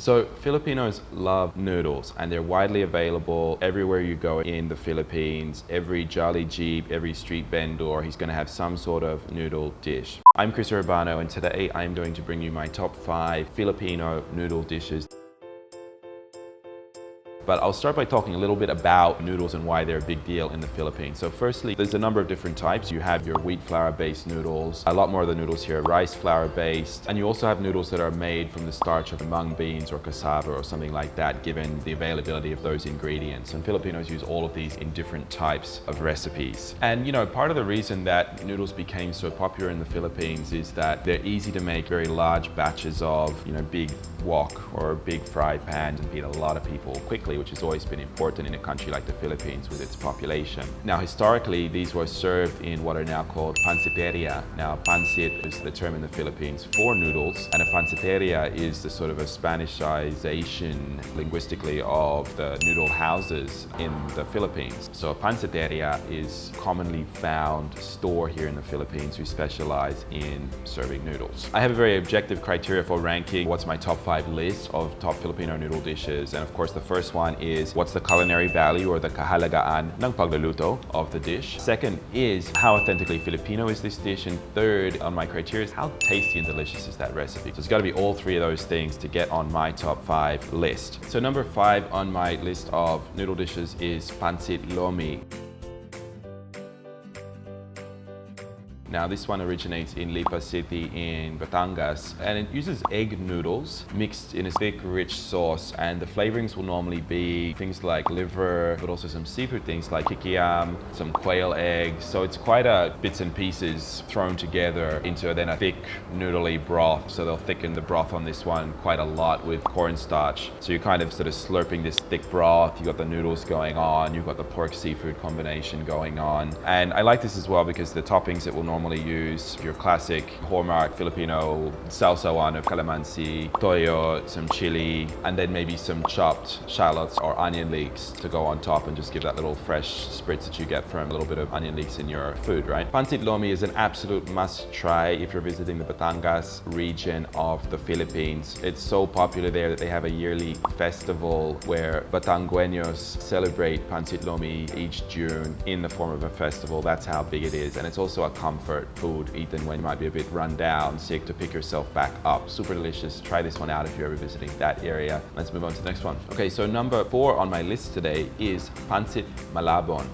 So Filipinos love noodles and they're widely available everywhere you go in the Philippines. Every jolly jeep, every street vendor, he's gonna have some sort of noodle dish. I'm Chris Urbano and today I'm going to bring you my top 5 Filipino noodle dishes. But I'll start by talking a little bit about noodles and why they're a big deal in the Philippines. So firstly, there's a number of different types. You have your wheat flour-based noodles. A lot more of the noodles here are rice flour-based. And you also have noodles that are made from the starch of mung beans or cassava or something like that, given the availability of those ingredients. And Filipinos use all of these in different types of recipes. And you know, part of the reason that noodles became so popular in the Philippines is that they're easy to make very large batches of, big wok or big fried pans and feed a lot of people quickly, which has always been important in a country like the Philippines with its population. Now, historically, these were served in what are now called panciteria. Now, pancit is the term in the Philippines for noodles, and a panciteria is the sort of a Spanishization linguistically of the noodle houses in the Philippines. So a panciteria is commonly found store here in the Philippines who specialize in serving noodles. I have a very objective criteria for ranking what's my top 5 list of top Filipino noodle dishes, and of course the first one is what's the culinary value or the kahalagaan ng pagluluto of the dish. Second is how authentically Filipino is this dish, and third on my criteria is how tasty and delicious is that recipe. So it's got to be all 3 of those things to get on my top 5 list. So number 5 on my list of noodle dishes is Pancit Lomi. Now this one originates in Lipa City in Batangas, and it uses egg noodles mixed in a thick, rich sauce, and the flavorings will normally be things like liver, but also some seafood things like kikiam, some quail eggs. So it's quite a bits and pieces thrown together into then a thick, noodly broth. So they'll thicken the broth on this one quite a lot with cornstarch. So you're kind of sort of slurping this thick broth. You've got the noodles going on, you've got the pork seafood combination going on. And I like this as well because the toppings it will normally use your classic hallmark Filipino salsawan of calamansi, toyo, some chili, and then maybe some chopped shallots or onion leeks to go on top and just give that little fresh spritz that you get from a little bit of onion leeks in your food, right? Pancit Lomi is an absolute must try if you're visiting the Batangas region of the Philippines. It's so popular there that they have a yearly festival where Batangueños celebrate Pancit Lomi each June in the form of a festival. That's how big it is, and it's also a comfort food eaten when you might be a bit run down, sick, to pick yourself back up. Super delicious. Try this one out if you're ever visiting that area. Let's move on to the next one. Okay, so number 4 on my list today is Pancit Malabon.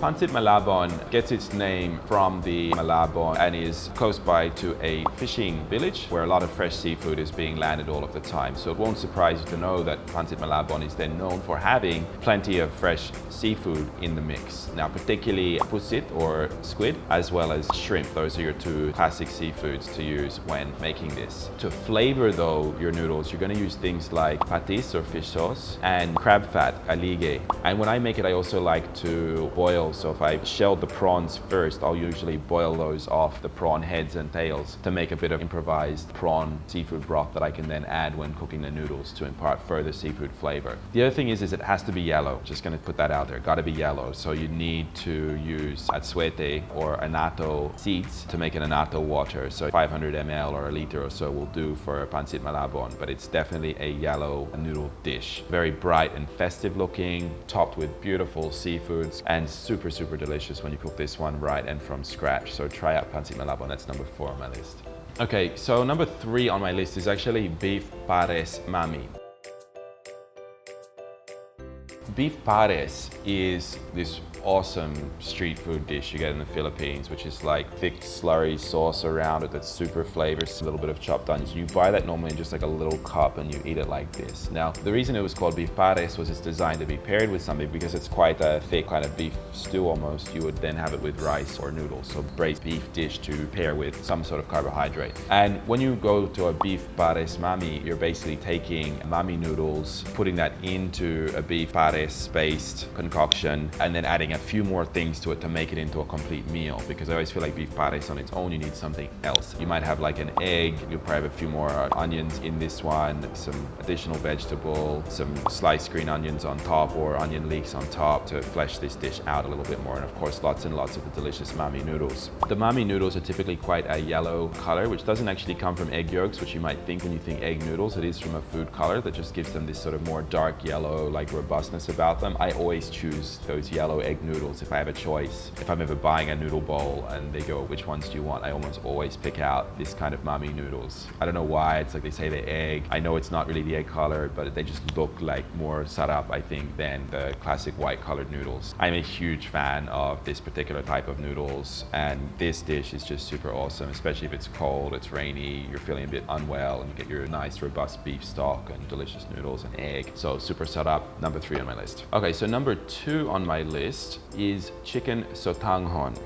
Pancit Malabon gets its name from the Malabon and is close by to a fishing village where a lot of fresh seafood is being landed all of the time. So it won't surprise you to know that Pancit Malabon is then known for having plenty of fresh seafood in the mix. Now, particularly pusit or squid, as well as shrimp. Those are your 2 classic seafoods to use when making this. To flavor though your noodles, you're going to use things like patis or fish sauce and crab fat, alige. And when I make it, I also like to boil. So if I shell the prawns first, I'll usually boil those off the prawn heads and tails to make a bit of improvised prawn seafood broth that I can then add when cooking the noodles to impart further seafood flavor. The other thing is it has to be yellow. Just going to put that out there. Got to be yellow. So you need to use atsuete or annatto seeds to make an annatto water. So 500 ml or a liter or so will do for Pancit Malabon, but it's definitely a yellow noodle dish. Very bright and festive looking, topped with beautiful seafoods, and super delicious when you cook this one right and from scratch. So try out Pancit Malabon. That's number 4 on my list. Okay, so number 3 on my list is actually beef pares mami. Beef pares is this awesome street food dish you get in the Philippines, which is like thick slurry sauce around it that's super flavors, a little bit of chopped onions. You buy that normally in just like a little cup and you eat it like this. Now, the reason it was called beef pares was it's designed to be paired with something because it's quite a thick kind of beef stew almost. You would then have it with rice or noodles. So braised beef dish to pair with some sort of carbohydrate. And when you go to a beef pares mami, you're basically taking mami noodles, putting that into a beef pares based concoction, and then adding adding a few more things to it to make it into a complete meal, because I always feel like beef pares on its own, you need something else. You might have like an egg, you'll probably have a few more onions in this one, some additional vegetable, some sliced green onions on top or onion leeks on top to flesh this dish out a little bit more, and of course lots and lots of the delicious MAMU noodles. The MAMU noodles are typically quite a yellow color, which doesn't actually come from egg yolks, which you might think when you think egg noodles. It is from a food color that just gives them this sort of more dark yellow, like robustness about them. I always choose those yellow egg noodles if I have a choice. If I'm ever buying a noodle bowl and they go, which ones do you want? I almost always pick out this kind of MAMU noodles. I don't know why, it's like they say they're egg. I know it's not really the egg color, but they just look like more sarap, I think, than the classic white colored noodles. I'm a huge fan of this particular type of noodles, and this dish is just super awesome, especially if it's cold, it's rainy, you're feeling a bit unwell, and you get your nice robust beef stock and delicious noodles and egg. So super sarap, number 3 on my list. Okay, so number 2 on my list is chicken sotanghon.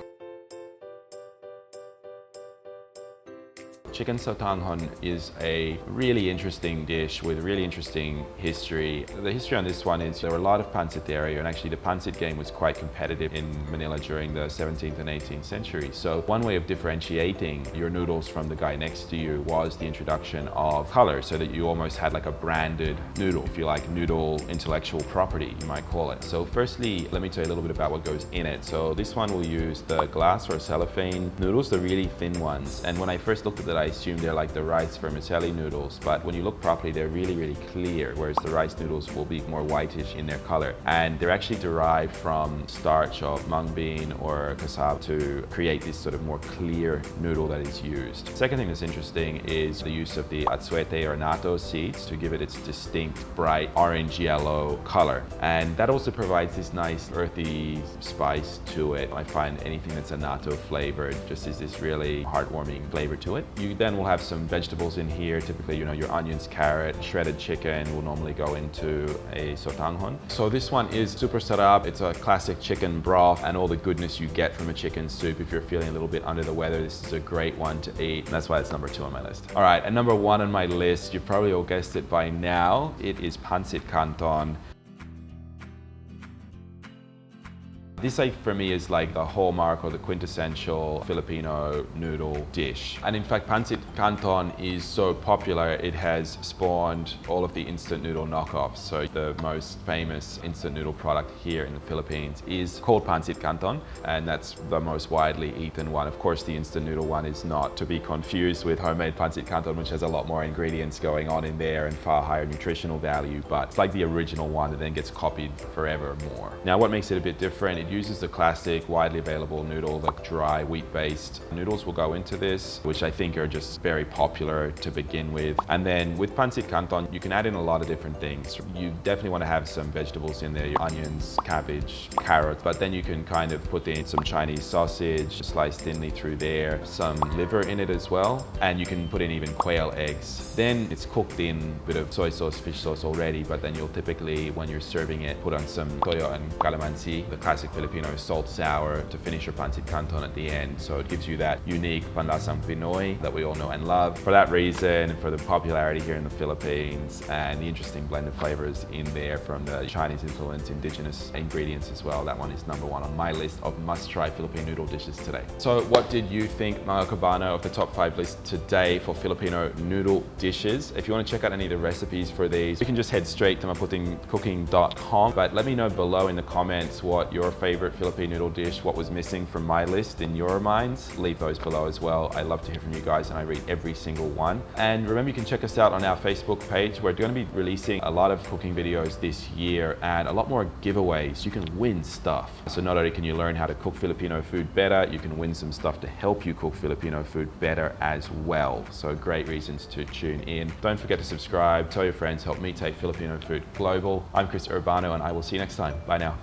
Chicken sotanghon is a really interesting dish with really interesting history. The history on this one is there were a lot of Pancit area, and actually the Pancit game was quite competitive in Manila during the 17th and 18th century. So one way of differentiating your noodles from the guy next to you was the introduction of color, so that you almost had like a branded noodle, if you like, noodle intellectual property, you might call it. So firstly, let me tell you a little bit about what goes in it. So this one will use the glass or cellophane noodles, the really thin ones. And when I first looked at that, I assume they're like the rice vermicelli noodles, but when you look properly, they're really, really clear, whereas the rice noodles will be more whitish in their color. And they're actually derived from starch of mung bean or cassava to create this sort of more clear noodle that is used. Second thing that's interesting is the use of the atsuete or natto seeds to give it its distinct, bright orange-yellow color. And that also provides this nice earthy spice to it. I find anything that's a natto flavored just is this really heartwarming flavor to it. You then will have some vegetables in here. Typically, your onions, carrot, shredded chicken will normally go into a sotanghon. So this one is super sarap. It's a classic chicken broth and all the goodness you get from a chicken soup. If you're feeling a little bit under the weather, this is a great one to eat. And that's why it's number 2 on my list. All right, and number 1 on my list, you've probably all guessed it by now. It is Pancit Canton. This, for me, is like the hallmark or the quintessential Filipino noodle dish. And in fact, Pancit Canton is so popular, it has spawned all of the instant noodle knockoffs. So the most famous instant noodle product here in the Philippines is called Pancit Canton, and that's the most widely eaten one. Of course, the instant noodle one is not to be confused with homemade Pancit Canton, which has a lot more ingredients going on in there and far higher nutritional value, but it's like the original one that then gets copied forever more. Now, what makes it a bit different, it uses the classic widely available noodle, the dry wheat-based noodles will go into this, which I think are just very popular to begin with. And then with Pancit Canton, you can add in a lot of different things. You definitely want to have some vegetables in there, your onions, cabbage, carrots, but then you can kind of put in some Chinese sausage, sliced thinly through there, some liver in it as well, and you can put in even quail eggs. Then it's cooked in a bit of soy sauce, fish sauce already, but then you'll typically, when you're serving it, put on some toyo and calamansi, the classic Filipino salt sour, to finish your Pancit Canton at the end. So it gives you that unique panlasang Pinoy that we all know and love. For that reason, for the popularity here in the Philippines and the interesting blend of flavors in there from the Chinese influence, indigenous ingredients as well, that one is number 1 on my list of must-try Filipino noodle dishes today. So what did you think, mga kabano, of the top 5 list today for Filipino noodle dishes? If you want to check out any of the recipes for these, you can just head straight to maputingcooking.com, but let me know below in the comments what your favorite Filipino noodle dish, what was missing from my list in your minds. Leave those below as well. I love to hear from you guys, and I read every single one. And remember, you can check us out on our Facebook page. We're going to be releasing a lot of cooking videos this year and a lot more giveaways. You can win stuff. So not only can you learn how to cook Filipino food better, you can win some stuff to help you cook Filipino food better as well. So great reasons to tune in. Don't forget to subscribe, tell your friends, help me take Filipino food global. I'm Urbano, and I will see you next time. Bye now.